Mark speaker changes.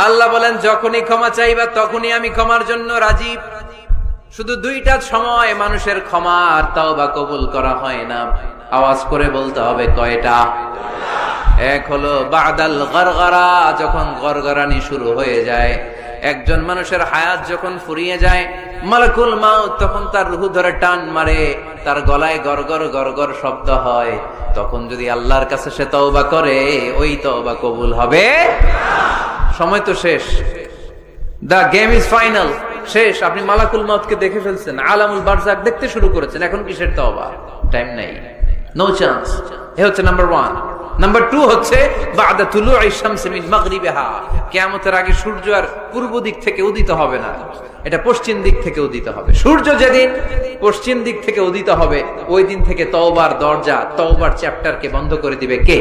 Speaker 1: আল্লাহ বলেন যখনই ক্ষমা চাইবা তখনই আমি ক্ষমার জন্য রাজি। শুধু দুইটা সময় মানুষের ক্ষমা আর তাওবা কবুল করা হয় না। আওয়াজ করে বলতে হবে কয়টা? এক হলো বাদাল গরগরা, যখন গরগরানি শুরু হয়ে যায়। একজন মানুষের হায়াত যখন ফুরিয়ে যায়, মালাকুল মাউত তখন তার রূহ ধরে টান মারে, তার গলায় গরগর গরগর শব্দ হয়। তখন যদি আল্লাহর কাছে সে তওবা করে, ওই তওবা কবুল হবে না। সময় তো শেষ, দা গেম ইজ ফাইনাল, শেষ। আপনি মালাকুল মাউতকে দেখে ফেলছেন, আলামুল বারজাক দেখতে শুরু করেছেন, এখন কিসের তওবা? টাইম নাই, নো চান্স। এ হচ্ছে নাম্বার 1। নাম্বার 2 হচ্ছে বাদা তুলুই শামসি মিন মাগরিবিহা, কিয়ামতের আগে সূর্য আর পূর্ব দিক থেকে উদিত হবে না, এটা পশ্চিম দিক থেকে উদিত হবে। সূর্য যেদিন পশ্চিম দিক থেকে উদিত হবে, ওই দিন থেকে তওবার দরজা, তওবার চ্যাপ্টারকে বন্ধ করে দিবে কে?